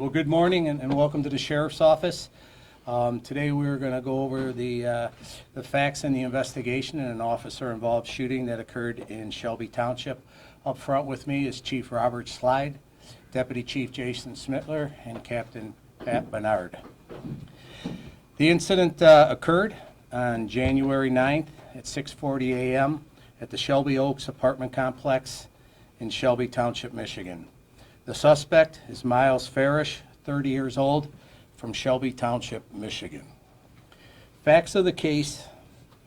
Well, good morning and welcome to the Sheriff's Office. Today we're going to go over the facts in the investigation in an officer-involved shooting that occurred in Shelby Township. Up front with me is Chief Robert Slide, Deputy Chief Jason Smitler, and Captain Pat Bernard. The incident occurred on January 9th at 6:40 a.m. at the Shelby Oaks apartment complex in Shelby Township, Michigan. The suspect is Miles Farish, 30 years old, from Shelby Township, Michigan. Facts of the case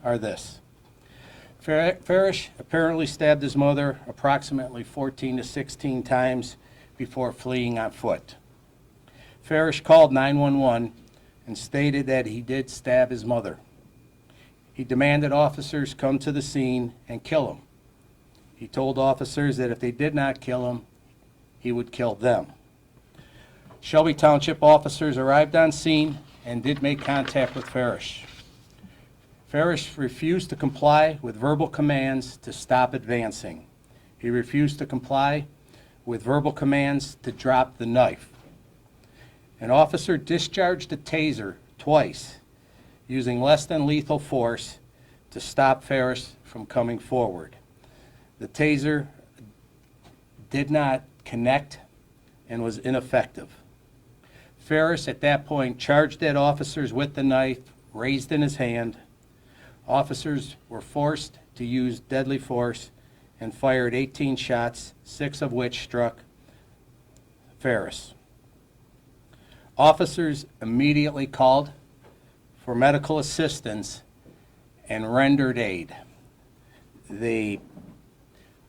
are this. Farish apparently stabbed his mother approximately 14 to 16 times before fleeing on foot. Farish called 911 and stated that he did stab his mother. He demanded officers come to the scene and kill him. He told officers that if they did not kill him, he would kill them. Shelby Township officers arrived on scene and did make contact with Farish. Farish refused to comply with verbal commands to stop advancing. He refused to comply with verbal commands to drop the knife. An officer discharged a taser twice, using less than lethal force to stop Farish from coming forward. The taser did not connect and was ineffective. Farish at that point charged at officers with the knife raised in his hand. Officers were forced to use deadly force and fired 18 shots, 6 of which struck Farish. Officers immediately called for medical assistance and rendered aid. They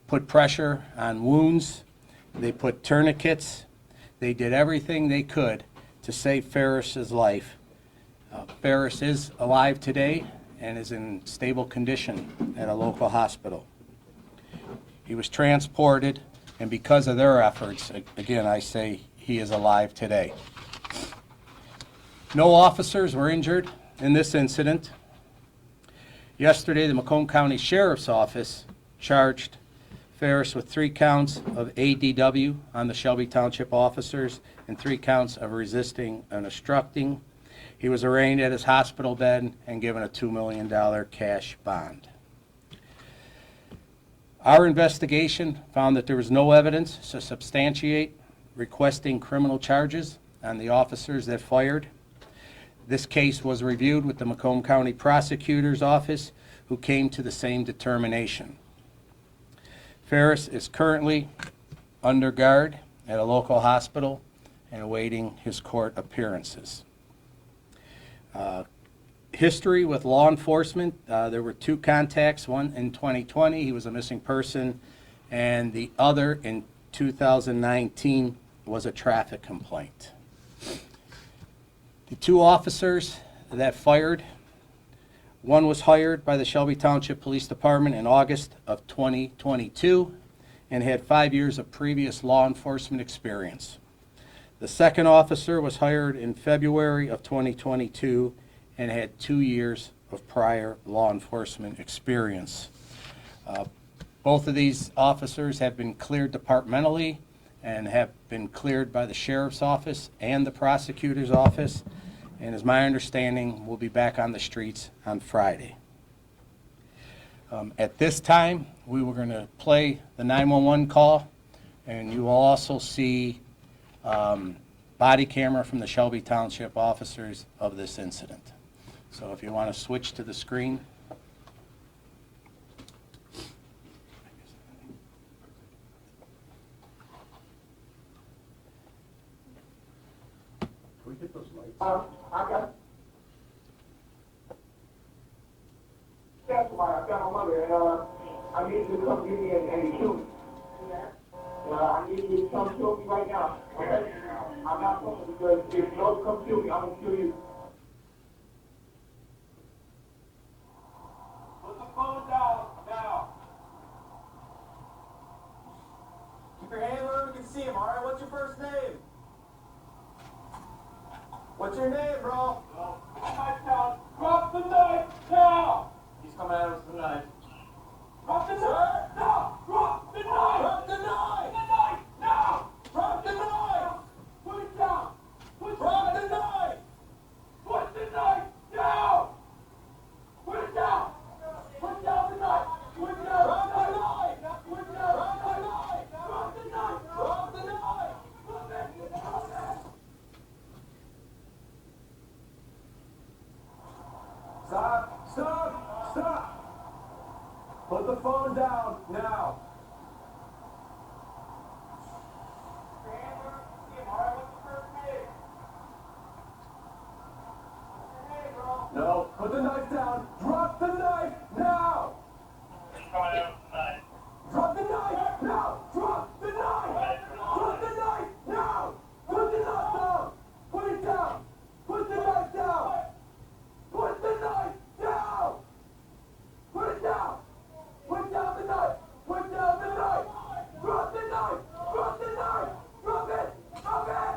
put pressure on wounds. They put tourniquets. They did everything they could to save Farish's life. Farish is alive today and is in stable condition at a local hospital. He was transported, and because of their efforts, again, I say he is alive today. No officers were injured in this incident. Yesterday, the Macomb County Sheriff's Office charged Farish with 3 counts of ADW on the Shelby Township officers and 3 counts of resisting and obstructing. He was arraigned at his hospital bed and given a $2 million cash bond. Our investigation found that there was no evidence to substantiate requesting criminal charges on the officers that fired. This case was reviewed with the Macomb County Prosecutor's Office, who came to the same determination. Farish is currently under guard at a local hospital and awaiting his court appearances. History with law enforcement, there were 2 contacts, one in 2020, he was a missing person, and the other in 2019 was a traffic complaint. The 2 officers that fired, one was hired by the Shelby Township Police Department in August of 2022 and had 5 years of previous law enforcement experience. The second officer was hired in February of 2022 and had 2 years of prior law enforcement experience. Both of these officers have been cleared departmentally and have been cleared by the Sheriff's Office and the Prosecutor's Office, and as my understanding, we'll be back on the streets on Friday. At this time, we were going to play the 911 call, and you will also see body camera from the Shelby Township officers of this incident. So if you want to switch to the screen. Can we get those lights? I got. That's why I got my mother, and I need you to come get me and kill me. I need you to come kill me right now. Okay? I'm not coming because if you don't come kill me, I'm gonna kill you. Put the phone down now. Keep your hand where we can see him. All right. What's your first name? What's your name, bro? Drop the knife now! He's coming at us with the knife. Drop the knife now! Drop the knife! Drop the knife! The knife now! Drop the knife! Put it down! phone down, now. No, put the knife down. Drop the knife now. Drop the knife now. Drop the knife. Drop the knife now. Put the knife down. Put it down. Put the knife down. Put the knife down. Put it down. Put down the knife. Put down the knife. Drop the knife. Drop the knife. Drop it. Drop it.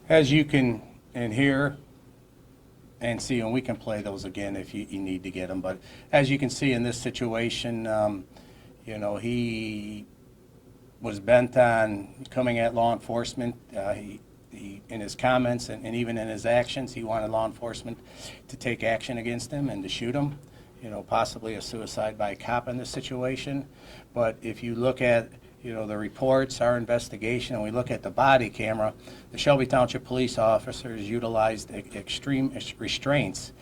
As you can hear and see, and we can play those again if you need to get them, but as you can see in this situation, you know, he was bent on coming at law enforcement. He in his comments and even in his actions, he wanted law enforcement to take action against him and to shoot him, you know, possibly a suicide by a cop in this situation. But if you look at, you know, the reports, our investigation, and we look at the body camera, the Shelby Township police officers utilized extreme restraints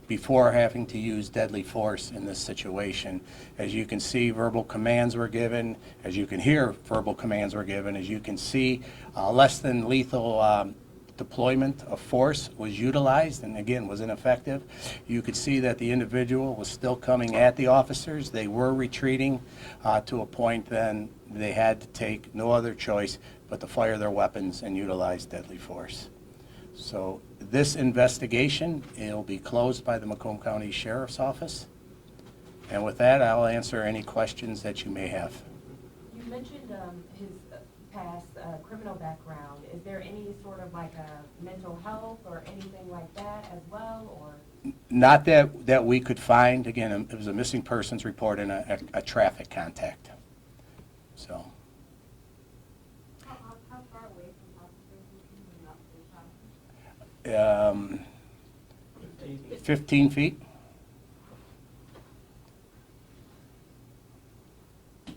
before having to use deadly force in this situation. As you can see, verbal commands were given. As you can hear, verbal commands were given. As you can see, less than lethal deployment of force was utilized and again was ineffective. You could see that the individual was still coming at the officers. They were retreating to a point then they had to take no other choice but to fire their weapons and utilize deadly force. So this investigation, it'll be closed by the Macomb County Sheriff's Office. And with that, I'll answer any questions that you may have. You mentioned his past criminal background. Is there any sort of like a mental health or anything like that as well, or? Not that we could find. Again, it was a missing persons report and a traffic contact. So. How far away from officers was he 15 feet. Do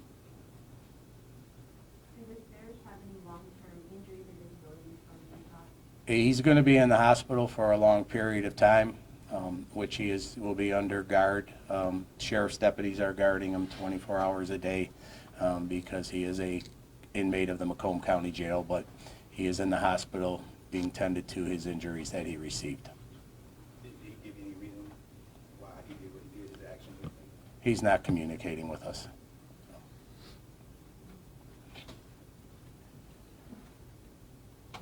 the stairs have any long-term injuries or disabilities from the shot? He's going to be in the hospital for a long period of time, which will be under guard. Sheriff's deputies are guarding him 24 hours a day because he is a inmate of the Macomb County Jail, but he is in the hospital being tended to his injuries that he received. Did he give any reason why he did what he did, his action? He's not communicating with us.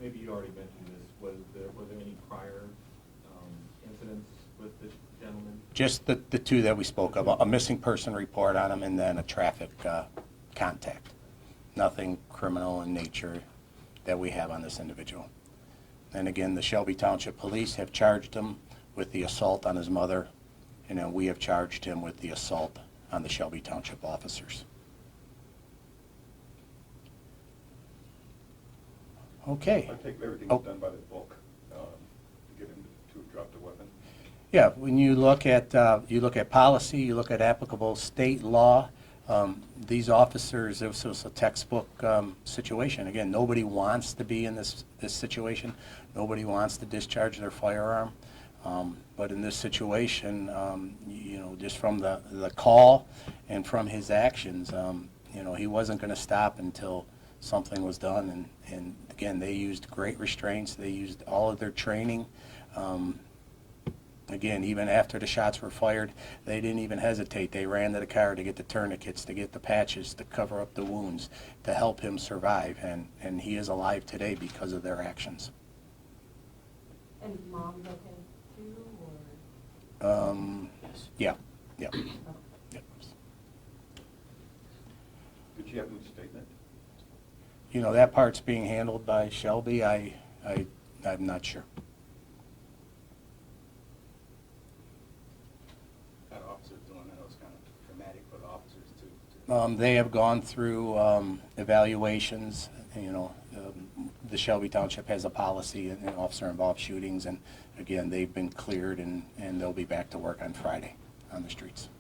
Maybe you already mentioned this. Were there any prior incidents with this gentleman? Just the two that we spoke of, a missing person report on him and then a traffic contact. Nothing criminal in nature that we have on this individual. And again, the Shelby Township Police have charged him with the assault on his mother, and then we have charged him with the assault on the Shelby Township officers. Okay. I take everything Oh. done by the book to get him to drop the weapon. Yeah, when you look at policy, you look at applicable state law. These officers, this was a textbook situation. Again, nobody wants to be in this situation. Nobody wants to discharge their firearm. But in this situation, you know, just from the call and from his actions, you know, he wasn't going to stop until something was done. And again, they used great restraints. They used all of their training. Again, even after the shots were fired, they didn't even hesitate. They ran to the car to get the tourniquets, to get the patches, to cover up the wounds, to help him survive. And he is alive today because of their actions. And mom's okay too, or? Yeah, yeah. Oh. Yep. Did she have any statement? You know, that part's being handled by Shelby. I'm not sure. That officer doing that was kind of traumatic for the officers too. They have gone through evaluations, you know, the Shelby Township has a policy in officer-involved shootings, and again, they've been cleared, and they'll be back to work on Friday on the streets.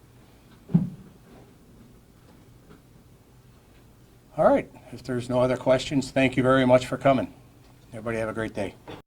All right, if there's no other questions, thank you very much for coming. Everybody have a great day.